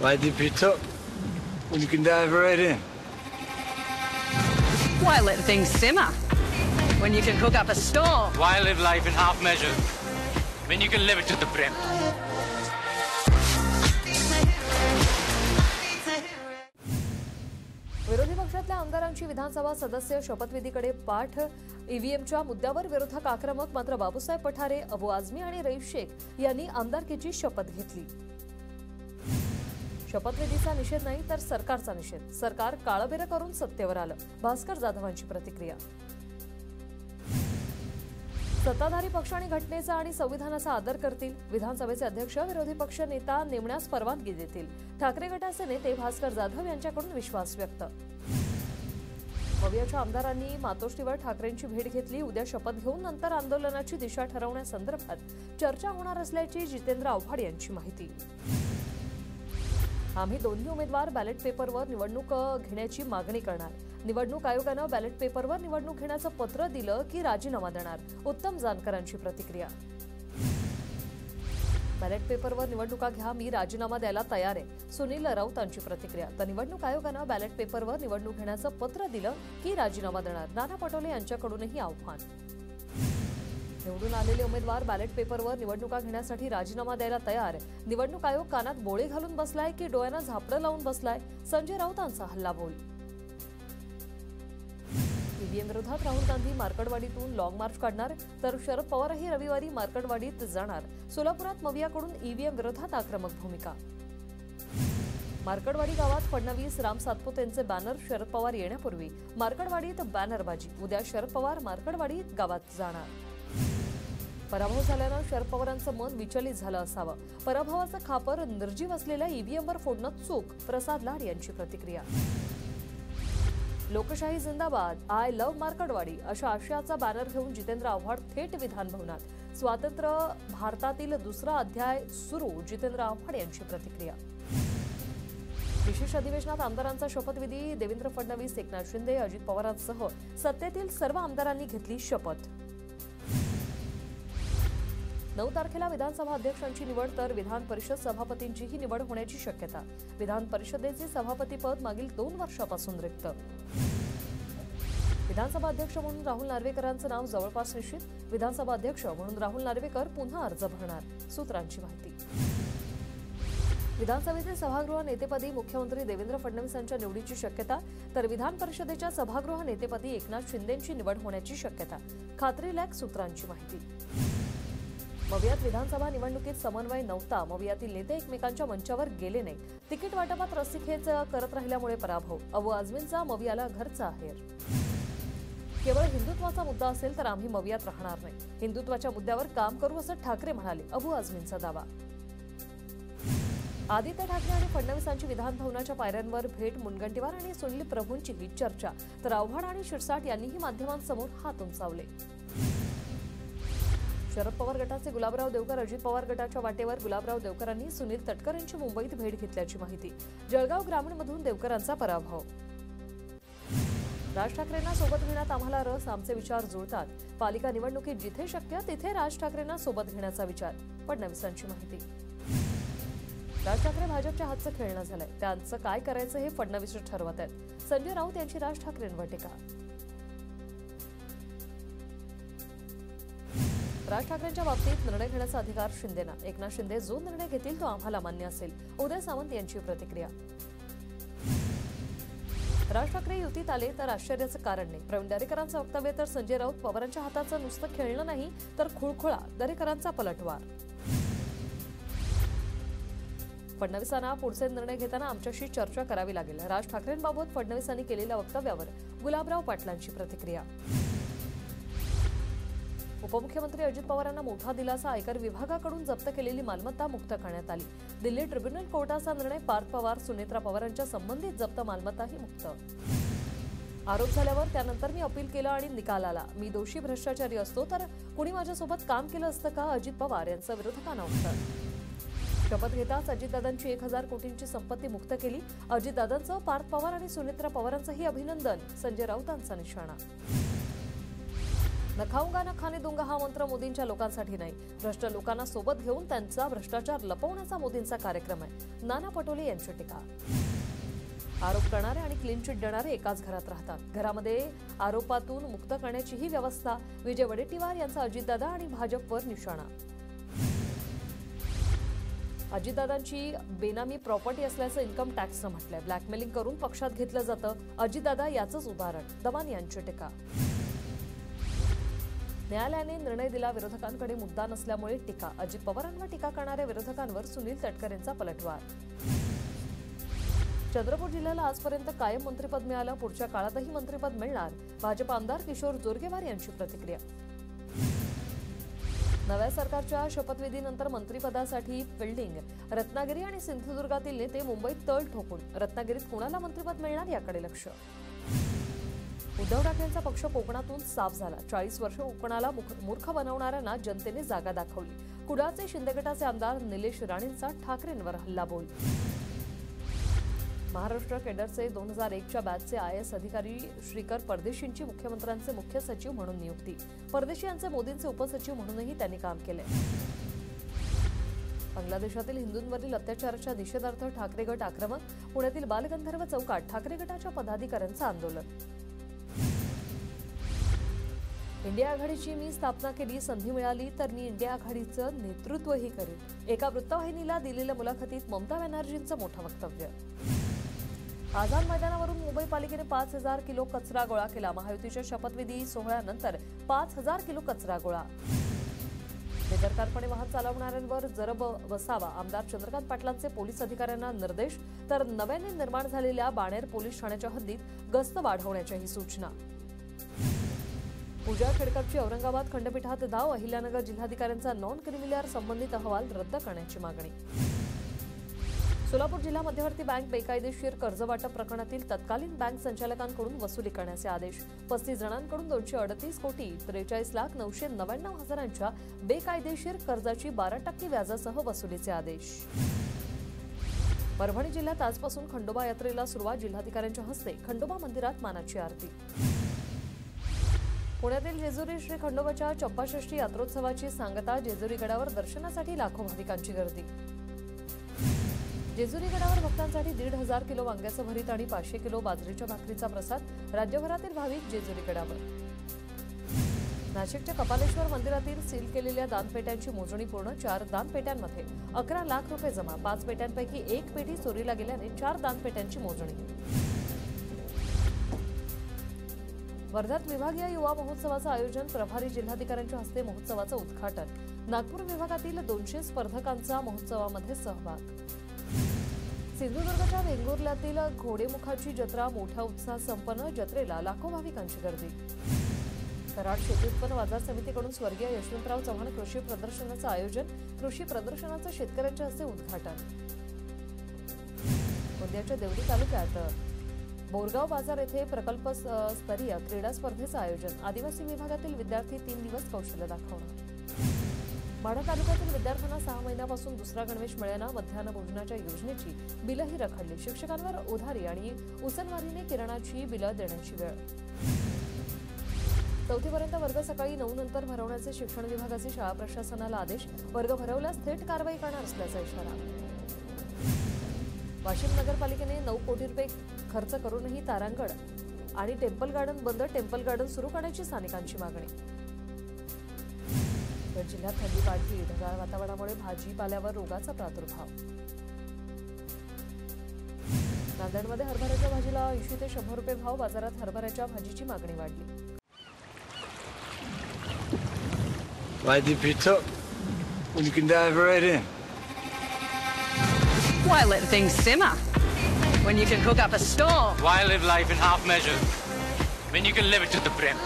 Why dip it up when you can dive right in? Why let things simmer when you can cook up a storm? Why live life in half measures when you can live it to the brim? विरोधी पक्षातल्या आमदारांची विधानसभा सदस्य शपथविधीकडे पाठ. ईव्हीएमच्या मुद्द्यावर विरोधक आक्रमक, मात्र बाबूसाहेब पठारे, अबू आझमी आणि रईस शेख यांनी आमदारकीची शपथ घेतली. शपथविधीचा निषेध नाही तर सरकारचा निषेध. सरकार काळबेरं करून सत्तेवर आलं. भास्कर जाधवांची प्रतिक्रिया. सत्ताधारी पक्ष आणि घटनेचा आणि संविधानाचा आदर करतील. विधानसभेचे अध्यक्ष विरोधी पक्ष नेता नेमण्यास परवानगी देतील. ठाकरे गटाचे नेते भास्कर जाधव यांच्याकडून विश्वास व्यक्त. मवियाच्या आमदारांनी मातोश्रीवर ठाकरेंची भेट घेतली. उद्या शपथ घेऊन नंतर आंदोलनाची दिशा ठरवण्यासंदर्भात चर्चा होणार असल्याची जितेंद्र आव्हाड यांची माहिती. आम्ही दोन्ही उमेदवार बॅलेट पेपरवर निवडणूक घेण्याची मागणी करणार. निवडणूक आयोगानं बॅलेट पेपरवर निवडणूक घेण्याचं पत्र दिलं की राजीनामा देणार. उत्तम जानकरांची प्रतिक्रिया. बॅलेट पेपरवर निवडणुका घ्या, मी राजीनामा द्यायला तयार आहे. सुनील राऊतांची प्रतिक्रिया. तर निवडणूक आयोगानं बॅलेट पेपरवर निवडणूक घेण्याचं पत्र दिलं की राजीनामा देणार. नाना पटोले यांच्याकडूनही आव्हान. निवडून आलेले उमेदवार बॅलेट पेपरवर निवडणुका घेण्यासाठी राजीनामा द्यायला तयार. निवडणूक आयोग कानात बोळे घालून बसलाय की डोळ्यांना झापडं लावून बसलाय? संजय राऊतांचा हल्लाबोल. ईव्हीएम विरोधात राहुल गांधी मार्कडवाडीतून लॉंग मार्च काढणार, तर शरद पवारही रविवारी मार्कडवाडीत जाणार. सोलापुरात मवियाकडून ईव्हीएम विरोधात आक्रमक भूमिका. मार्कडवाडी गावात फडणवीस, राम सातपुतेंचे बॅनर. शरद पवार येण्यापूर्वी मार्कडवाडीत बॅनरबाजी. उद्या शरद पवार मार्कडवाडीत गावात जाणार. पराभव झाल्यानं शरद पवारांचं मन विचलित झालं असावं. पराभवाचं खापर निर्जीव असलेल्या ईव्हीएमवर फोडणं चूक. प्रसाद लाड यांची प्रतिक्रिया. लोकशाही जिंदाबाद, आय लव्ह मार्कडवाडी अशा आशयाचा बॅनर घेऊन जितेंद्र आव्हाड थेट विधानभवनात. स्वातंत्र्य भारतातील दुसरा अध्याय सुरू. जितेंद्र आव्हाड यांची प्रतिक्रिया. विशेष अधिवेशनात आमदारांचा शपथविधी. देवेंद्र फडणवीस, एकनाथ शिंदे, अजित पवारांसह सत्तेतील सर्व आमदारांनी घेतली शपथ. 9 तारखेला विधानसभा अध्यक्षांची निवड, तर विधान परिषद सभापतींचीही निवड होण्याची शक्यता. विधान परिषदेचे सभापतीपद मागील 2 वर्षापासून रिक्त. विधानसभा अध्यक्ष म्हणून राहुल नार्वेकरांचं नाव जवळपास निश्चित. विधानसभा अध्यक्ष म्हणून राहुल नार्वेकर पुन्हा अर्ज भरणार. सूत्रांची माहिती. विधानसभेचे सभागृह नेतेपदी मुख्यमंत्री देवेंद्र फडणवीस यांच्या निवडीची शक्यता, तर विधान परिषदेच्या सभागृह नेतेपदी एकनाथ शिंदेंची निवड होण्याची शक्यता. खात्रीलायक सूत्रांची माहिती. मवियात विधानसभा निवडणुकीत समन्वय नव्हता. मवियातील नेते एकमेकांच्या मंचावर गेले नाही. तिकीट वाटपात रस्सीखेच करत राहिल्यामुळे पराभव. अबू आझमींचा मवियाला घरचा आहेर. केवळ हिंदुत्वाचा मुद्दा असेल तर आम्ही मवियात राहणार नाही. हिंदुत्वाच्या मुद्द्यावर काम करू असं ठाकरे म्हणाले. अबू आझमींचा दावा. आदित्य ठाकरे आणि फडणवीसांची विधानभवनाच्या पायऱ्यांवर भेट. मुनगंटीवार आणि सुनील प्रभूंची ही चर्चा, तर आव्हाड आणि शिरसाट यांनीही माध्यमांसमोर हात उंचावले. शरद पवार गटाचे गुलाबराव देवकर अजित पवार गटाच्या वाटेवर. गुलाबराव देवकरांनी सुनील तटकर यांची मुंबईत भेट घेतल्याची माहिती. जळगाव ग्रामीणमधून देवकरांचा पराभव. राज ठाकरेंना सोबत घेण्यात आम्हाला रस, आमचे विचार जुळतात. पालिका निवडणुकीत जिथे शक्य तिथे राज ठाकरेंना सोबत घेण्याचा विचार. फडणवीसांची माहिती. राज ठाकरे भाजपच्या हातचं खेळणं झालंय. त्यांचं काय करायचं हे फडणवीस ठरवत आहेत. संजय राऊत यांची राज ठाकरेंवर टीका. राज ठाकरेंच्या बाबतीत निर्णय घेण्याचा अधिकार शिंदेना. एकनाथ शिंदे जो निर्णय घेतील तो आम्हाला मान्य असेल. उदय सामंत यांची प्रतिक्रिया. राज ठाकरे युतीत आले तर आश्चर्याचं कारण नाही. प्रवीण दरेकरांचं वक्तव्य. तर संजय राऊत पवारांच्या हाताचं नुसतं खेळणं नाही तर खुळखुळा. दरेकरांचा पलटवार. फडणवीसांना पुढचे निर्णय घेताना आमच्याशी चर्चा करावी लागेल. राज ठाकरेंबाबत फडणवीसांनी केलेल्या वक्तव्यावर गुलाबराव पाटलांची प्रतिक्रिया. उपमुख्यमंत्री अजित पवारांना मोठा दिलासा. आयकर विभागाकडून जप्त केलेली मालमत्ता मुक्त करण्यात आली. दिल्ली ट्रिब्युनल कोर्टाचा निर्णय. पार्थ पवार, सुनेत्रा पवारांच्या संबंधित जप्त मालमत्ताही मुक्त. आरोप झाल्यावर त्यानंतर मी अपील केलं आणि निकाल आला. मी दोषी भ्रष्टाचारी असतो तर कुणी माझ्यासोबत काम केलं असतं का? अजित पवार यांचं विरोधकांना उत्तर. शपथ घेताच अजितदादांची 1000 कोटींची संपत्ती मुक्त केली. अजितदादांचं, पार्थ पवार आणि सुनेत्रा पवारांचंही अभिनंदन. संजय राऊतांचा निशाणा. न खाऊंगा न खाने दूंगा हा मंत्र मोदींच्या लोकांसाठी नाही, भ्रष्ट लोकांना सोबत घेऊन त्यांचा भ्रष्टाचार लपवण्याचा मोदींचा कार्यक्रम आहे. नाना पटोले यांची टीका. आरोप करणारे आणि क्लीन चिट देणारे एकाच घरात राहतात. घरामध्ये आरोपातून मुक्त करण्याची ही व्यवस्था. विजय वडेट्टीवार यांचा अजितदादा आणि भाजपवर निशाणा. अजितदादांची बेनामी प्रॉपर्टी असल्याचं इन्कम टॅक्सनं म्हटलंय. ब्लॅकमेलिंग करून पक्षात घेतलं जातं. अजितदादा याचंच उदाहरण. दवान यांची टीका. न्यायालयाने निर्णय दिला, विरोधकांकडे मुद्दा नसल्यामुळे टीका. अजित पवारांवर टीका करणाऱ्या विरोधकांवर सुनील तटकरेंचा पलटवार. चंद्रपूर जिल्ह्याला आजपर्यंत कायम मंत्रिपद मिळालं, पुढच्या काळातही मंत्रिपद मिळणार. भाजप आमदार किशोर जोरगेवार यांची प्रतिक्रिया. नव्या सरकारच्या शपथविधीनंतर मंत्रिपदासाठी फिल्डिंग. रत्नागिरी आणि सिंधुदुर्गातील नेते मुंबईत तळ ठोकून. रत्नागिरीत कुणाला मंत्रिपद मिळणार याकडे लक्ष. उद्धव ठाकरेंचा पक्ष कोकणातून साफ झाला. 40 वर्ष कोकणाला मूर्ख बनवणाऱ्यांना जनतेने जागा दाखवली. कुडाळचे शिंदे गटाचे आमदार निलेश राणेंचा ठाकरेंवर हल्लाबोल. महाराष्ट्र केडरचे 2001च्या बॅचचे IAS अधिकारी श्रीकर परदेशींची मुख्यमंत्र्यांचे मुख्य सचिव म्हणून नियुक्ती. परदेशी यांचे मोदींचे उपसचिव म्हणूनही त्यांनी काम केले. बांगलादेशातील हिंदूंवरील अत्याचाराच्या निषेधार्थ ठाकरे गट आक्रमक. पुण्यातील बालगंधर्व चौकात ठाकरे गटाच्या पदाधिकाऱ्यांचं आंदोलन. इंडिया आघाडीची मी स्थापना केली, संधी मिळाली तर मी इंडिया आघाडीचं नेतृत्वही करेन. एका वृत्तवाहिनीला दिलेल्या मुलाखतीत ममता बॅनर्जींचं मोठं वक्तव्य. आझाद मैदानावरून मुंबई पालिकेने 5,000 किलो कचरा गोळा केला. महायुतीच्या शपथविधी सोहळ्यानंतर 5,000 किलो कचरा गोळा. बेदरकारपणे वाहन चालवणाऱ्यांवर जरब बसावा. आमदार चंद्रकांत पाटलांचे पोलीस अधिकाऱ्यांना निर्देश. तर नव्याने निर्माण झालेल्या बाणेर पोलीस ठाण्याच्या हद्दीत गस्त वाढवण्याच्याही सूचना. पूजा खेडकरची औरंगाबाद खंडपीठात धाव. अहिल्यानगर जिल्हाधिकाऱ्यांचा नॉन क्रिमिलियर संबंधित अहवाल रद्द करण्याची मागणी. सोलापूर जिल्हा मध्यवर्ती बँक बेकायदेशीर कर्जवाटप प्रकरणातील तत्कालीन बँक संचालकांकडून वसुली करण्याचे आदेश. 35 जणांकडून 238 कोटी 43,999,000च्या बेकायदेशीर कर्जाची 12% व्याजासह वसुलीचे आदेश. परभणी जिल्ह्यात आजपासून खंडोबा यात्रेला सुरुवात. जिल्हाधिकाऱ्यांच्या हस्ते खंडोबा मंदिरात मानाची आरती. पुण्यातील जेजुरी श्री खंडोबाच्या चंपाषष्ठी यात्रोत्सवाची सांगता. जेजुरी गडावर दर्शनासाठी लाखो भाविकांची गर्दी. जेजुरी गडावर भक्तांसाठी 1,500 किलो वांग्याचं भरीत आणि 500 किलो बाजरीच्या भाकरीचा प्रसाद. राज्यभरातील भाविक जेजुरी गडावर. नाशिकच्या कपालेश्वर मंदिरातील सील केलेल्या दानपेट्यांची मोजणी पूर्ण. 4 दानपेट्यांमध्ये 11 लाख रुपये जमा. 5 पेट्यांपैकी 1 पेटी चोरीला गेल्याने 4 दानपेट्यांची मोजणी. वर्ध्यात विभागीय युवा महोत्सवाचं आयोजन. प्रभारी जिल्हाधिकाऱ्यांच्या हस्ते महोत्सवाचं उद्घाटन. नागपूर विभागातील 200 स्पर्धकांचा महोत्सवामध्ये सहभाग. सिंधुदुर्गच्या वेंगुर्ल्यातील घोडेमुखाची जत्रा. मोठ्या उत्साह संपन्न. जत्रेला लाखो भाविकांची गर्दी. कराड शेती उत्पन्न बाजार समितीकडून स्वर्गीय यशवंतराव चव्हाण कृषी प्रदर्शनाचं आयोजन. कृषी प्रदर्शनाचं शेतकऱ्यांच्या हस्ते उद्घाटन. गोंदियाच्या देवळी तालुक्यात बोरगाव बाजार येथे प्रकल्पस्तरीय क्रीडा स्पर्धेचं आयोजन. आदिवासी विभागातील विद्यार्थी 3 दिवस कौशल्य दाखवणार. माढा तालुक्यातील विद्यार्थ्यांना 6 महिन्यापासून दुसरा गणवेश मिळेना. मध्यान्ह भोजनाच्या योजनेची बिलही रखडली. शिक्षकांवर उधारी आणि उसनवारीने किराणाची बिलं देण्याची वेळ. 4थीपर्यंत वर्ग सकाळी 9 नंतर भरवण्याचे शिक्षण विभागाचे शाळा प्रशासनाला आदेश. वर्ग भरवल्यास थेट कारवाई करणार असल्याचा इशारा. वाशिम नगरपालिकेने 9 कोटी रुपये खर्च करूनही तारांगण आणि टेम्पल गार्डन बंद. टेम्पल गार्डन सुरू करण्याची स्थानिकांची मागणी. जिल्ह्यात थंडी वाढली. ढगाळ वातावरणामुळे भाजीपाल्यावर रोगाचा प्रादुर्भाव. नांदेडमध्ये हरभऱ्याच्या भाजीला 80 ते 100 रुपये भाव. बाजारात हरभऱ्याच्या भाजीची मागणी वाढली. Why deep you took when you can dive right in? Why let things simmer when you can cook up a storm? Why live life in half measures when you can live it to the brim?